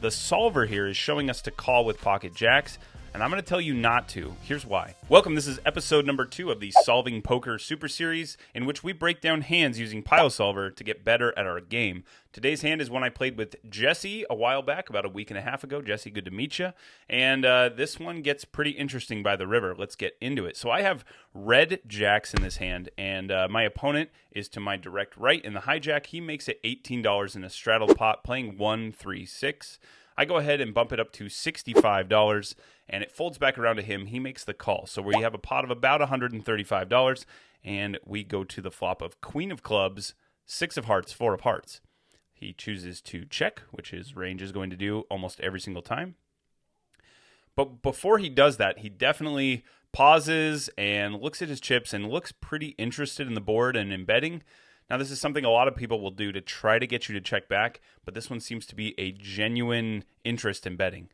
The solver here is showing us to call with pocket jacks, and I'm going to tell you not to. Here's why. Welcome, this is episode number 2 of the Solving Poker Super Series, in which we break down hands using PioSolver to get better at our game. Today's hand is one I played with Jesse a while back, about a week and a half ago. Jesse, good to meet you. And this one gets pretty interesting by the river. Let's get into it. So I have red jacks in this hand, and my opponent is to my direct right in the hijack. He makes it $18 in a straddle pot, playing 1-3-6. I go ahead and bump it up to $65, and it folds back around to him. He makes the call. So we have a pot of about $135, and we go to the flop of Queen of Clubs, 6 of Hearts, 4 of Hearts. He chooses to check, which his range is going to do almost every single time. But before he does that, he definitely pauses and looks at his chips and looks pretty interested in the board and in betting. Now, this is something a lot of people will do to try to get you to check back, but this one seems to be a genuine interest in betting.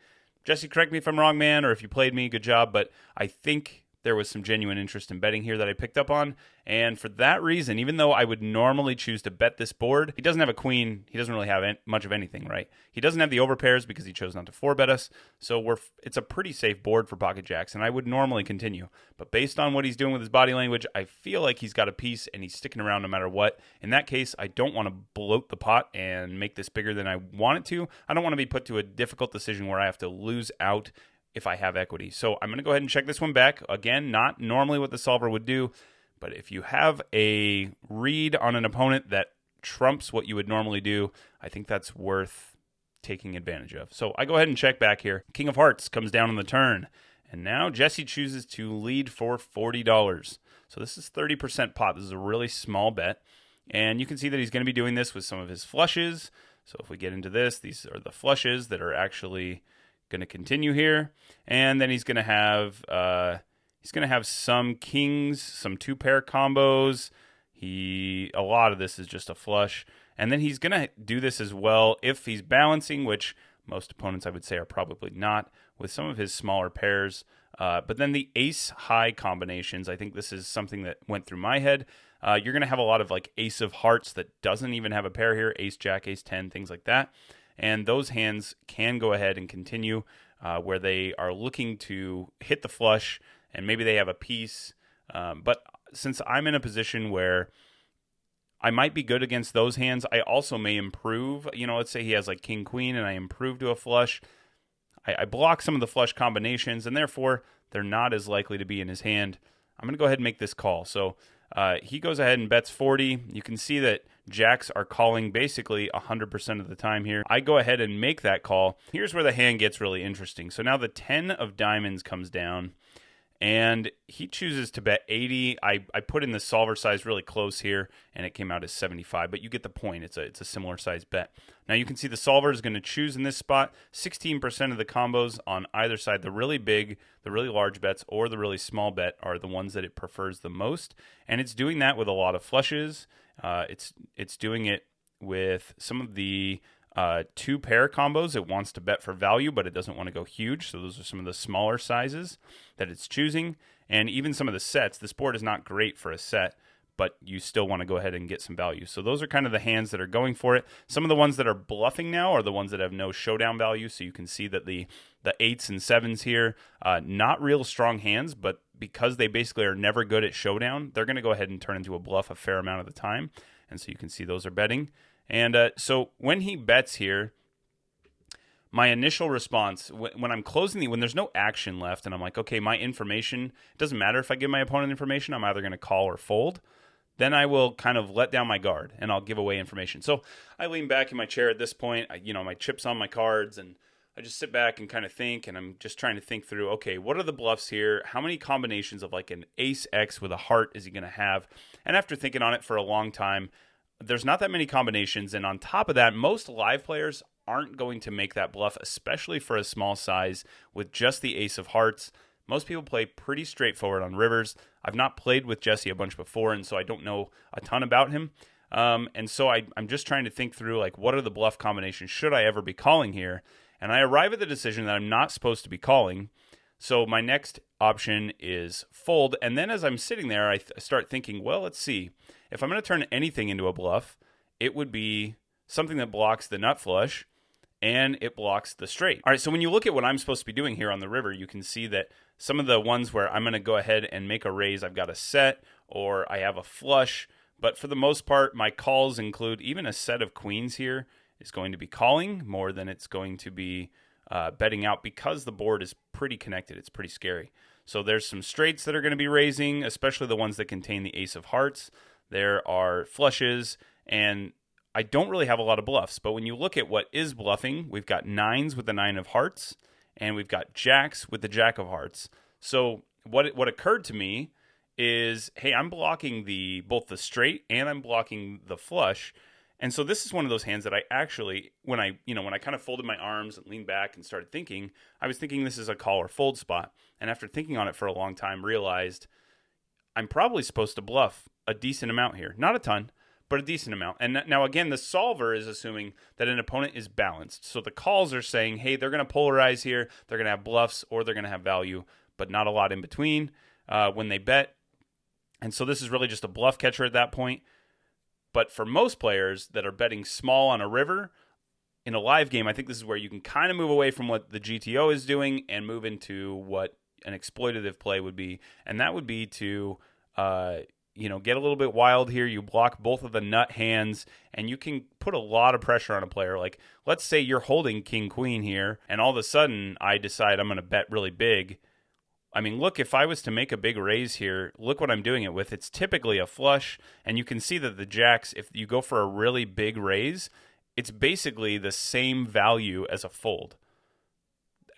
Jesse, correct me if I'm wrong, man, or if you played me, good job, but I think there was some genuine interest in betting here that I picked up on, and for that reason, even though I would normally choose to bet this board, he doesn't have a queen, he doesn't really have much of anything, right? He doesn't have the overpairs because he chose not to 4-bet us, so it's a pretty safe board for pocket jacks, and I would normally continue. But based on what he's doing with his body language, I feel like he's got a piece and he's sticking around no matter what. In that case, I don't want to bloat the pot and make this bigger than I want it to. I don't want to be put to a difficult decision where I have to lose out if I have equity. So I'm going to go ahead and check this one back. Again, not normally what the solver would do, but if you have a read on an opponent that trumps what you would normally do, I think that's worth taking advantage of. So I go ahead and check back here. King of Hearts comes down on the turn, and now Jesse chooses to lead for $40. So this is 30% pot. This is a really small bet, and you can see that he's going to be doing this with some of his flushes. So if we get into this, these are the flushes that are actually going to continue here, and then he's going to have some kings, some 2-pair combos. A lot of this is just a flush, and then he's going to do this as well if he's balancing, which most opponents I would say are probably not, with some of his smaller pairs. But then the ace high combinations, I think this is something that went through my head. You're going to have a lot of like ace of hearts that doesn't even have a pair here, ace jack, ace 10, things like that. And those hands can go ahead and continue where they are looking to hit the flush, and maybe they have a piece. But since I'm in a position where I might be good against those hands, I also may improve. Let's say he has like king, queen, and I improve to a flush. I block some of the flush combinations, and therefore they're not as likely to be in his hand. I'm going to go ahead and make this call. So he goes ahead and bets 40. You can see that jacks are calling basically 100% of the time here. I go ahead and make that call. Here's where the hand gets really interesting. So now the 10 of diamonds comes down, and he chooses to bet 80. I put in the solver size really close here, and it came out as 75, but you get the point. It's a similar size bet. Now you can see the solver is going to choose in this spot 16% of the combos on either side. The really big, the really large bets, or the really small bet are the ones that it prefers the most, and it's doing that with a lot of flushes. It's doing it with some of the 2-pair combos. It wants to bet for value, but it doesn't want to go huge. So those are some of the smaller sizes that it's choosing. And even some of the sets. This board is not great for a set, but you still want to go ahead and get some value. So those are kind of the hands that are going for it. Some of the ones that are bluffing now are the ones that have no showdown value. So you can see that the 8s and 7s here, not real strong hands, but because they basically are never good at showdown, they're going to go ahead and turn into a bluff a fair amount of the time. And so you can see those are betting. And so when he bets here, my initial response, when I'm closing when there's no action left, and I'm like, okay, my information, it doesn't matter if I give my opponent information, I'm either going to call or fold, then I will kind of let down my guard, and I'll give away information. So I lean back in my chair at this point, my chips on my cards, and I just sit back and kind of think, and I'm just trying to think through, okay, what are the bluffs here? How many combinations of like an ace X with a heart is he going to have? And after thinking on it for a long time, there's not that many combinations, and on top of that, most live players aren't going to make that bluff, especially for a small size with just the ace of hearts. Most people play pretty straightforward on rivers. I've not played with Jesse a bunch before, and so I don't know a ton about him. And so I'm just trying to think through, like, what are the bluff combinations? Should I ever be calling here? And I arrive at the decision that I'm not supposed to be calling. So my next option is fold. And then as I'm sitting there, I start thinking, well, let's see. If I'm going to turn anything into a bluff, it would be something that blocks the nut flush and it blocks the straight. All right, so when you look at what I'm supposed to be doing here on the river, you can see that some of the ones where I'm going to go ahead and make a raise, I've got a set or I have a flush. But for the most part, my calls include even a set of queens here is going to be calling more than it's going to be betting out because the board is pretty connected. It's pretty scary. So there's some straights that are going to be raising, especially the ones that contain the ace of hearts. There are flushes, and I don't really have a lot of bluffs. But when you look at what is bluffing, we've got nines with the nine of hearts, and we've got jacks with the jack of hearts. So what occurred to me is, hey, I'm blocking both the straight and I'm blocking the flush. And so this is one of those hands that I actually, when I kind of folded my arms and leaned back and started thinking, I was thinking this is a call or fold spot. And after thinking on it for a long time, realized I'm probably supposed to bluff a decent amount here. Not a ton, but a decent amount. And now, again, the solver is assuming that an opponent is balanced. So the calls are saying, hey, they're going to polarize here. They're going to have bluffs or they're going to have value, but not a lot in between when they bet. And so this is really just a bluff catcher at that point. But for most players that are betting small on a river, in a live game, I think this is where you can kind of move away from what the GTO is doing and move into what an exploitative play would be. And that would be to, get a little bit wild here. You block both of the nut hands, and you can put a lot of pressure on a player. Like, let's say you're holding king-queen here, and all of a sudden I decide I'm going to bet really big. I mean, look, if I was to make a big raise here, look what I'm doing it with. It's typically a flush, and you can see that the jacks, if you go for a really big raise, it's basically the same value as a fold.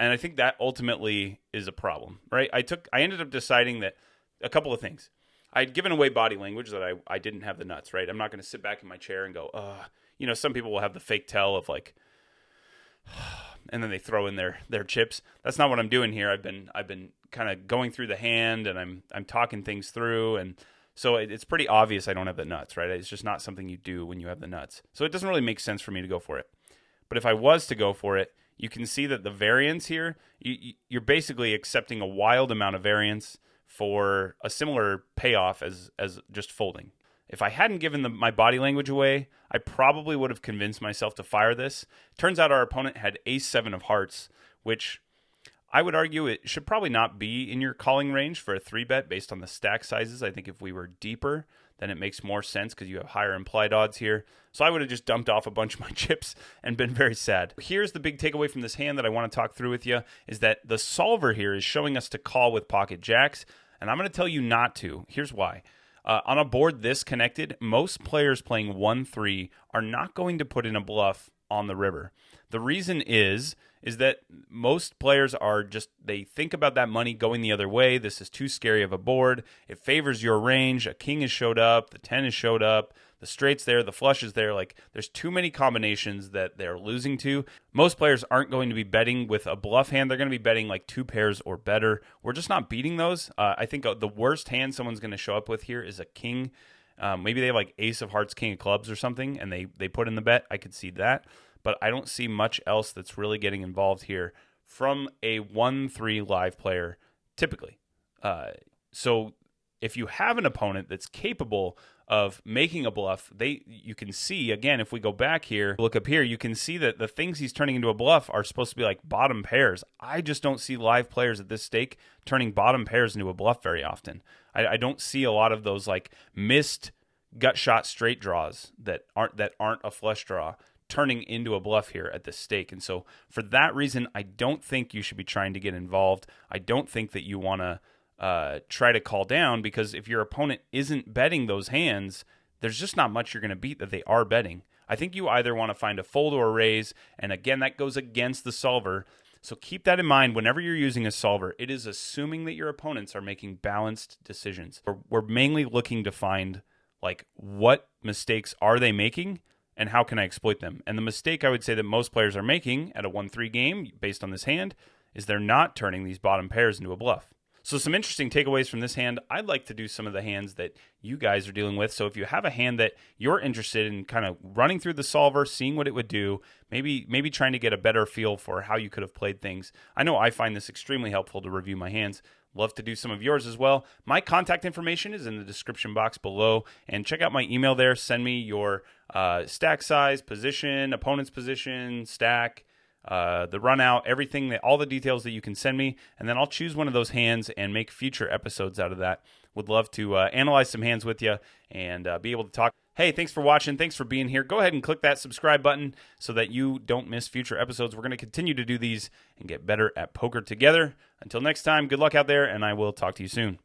And I think that ultimately is a problem, right? I ended up deciding that a couple of things. I'd given away body language that I didn't have the nuts, right? I'm not going to sit back in my chair and go, some people will have the fake tell of like, and then they throw in their chips. That's not what I'm doing here. I've been kind of going through the hand, and I'm talking things through, and so it's pretty obvious I don't have the nuts, right? It's just not something you do when you have the nuts. So it doesn't really make sense for me to go for it. But if I was to go for it, you can see that the variance here, you're basically accepting a wild amount of variance for a similar payoff as just folding. If I hadn't given my body language away, I probably would have convinced myself to fire this. Turns out our opponent had ace-7 of hearts, which I would argue it should probably not be in your calling range for a 3-bet based on the stack sizes. I think if we were deeper, then it makes more sense because you have higher implied odds here. So I would have just dumped off a bunch of my chips and been very sad. Here's the big takeaway from this hand that I want to talk through with you, is that the solver here is showing us to call with pocket jacks, and I'm going to tell you not to. Here's why. On a board this connected, most players playing 1-3 are not going to put in a bluff on the river. The reason is that most players they think about that money going the other way. This is too scary of a board. It favors your range. A king has showed up. The 10 has showed up. The straight's there. The flush is there. Like, there's too many combinations that they're losing to. Most players aren't going to be betting with a bluff hand. They're going to be betting like 2 pairs or better. We're just not beating those. I think the worst hand someone's going to show up with here is a king. Maybe they have like ace of hearts, king of clubs or something, and they put in the bet. I could see that. But I don't see much else that's really getting involved here from a 1-3 live player, typically. So if you have an opponent that's capable of making a bluff, you can see, again, if we go back here, look up here, you can see that the things he's turning into a bluff are supposed to be like bottom pairs. I just don't see live players at this stake turning bottom pairs into a bluff very often. I don't see a lot of those like missed gut shot straight draws that aren't a flush draw turning into a bluff here at this stake. And so for that reason, I don't think you should be trying to get involved. I don't think that you want to try to call down, because if your opponent isn't betting those hands, there's just not much you're going to beat that they are betting. I think you either want to find a fold or a raise, and again, that goes against the solver. So keep that in mind whenever you're using a solver. It is assuming that your opponents are making balanced decisions. We're mainly looking to find like what mistakes are they making and how can I exploit them? And the mistake I would say that most players are making at a 1-3 game based on this hand is they're not turning these bottom pairs into a bluff. So some interesting takeaways from this hand. I'd like to do some of the hands that you guys are dealing with. So if you have a hand that you're interested in kind of running through the solver, seeing what it would do, maybe trying to get a better feel for how you could have played things. I know I find this extremely helpful to review my hands. Love to do some of yours as well. My contact information is in the description box below, and check out my email there. Send me your stack size, position, opponent's position, stack, the run out, everything, all the details that you can send me, and then I'll choose one of those hands and make future episodes out of that. Would love to analyze some hands with you and be able to talk. Hey, thanks for watching. Thanks for being here. Go ahead and click that subscribe button so that you don't miss future episodes. We're going to continue to do these and get better at poker together. Until next time, good luck out there, and I will talk to you soon.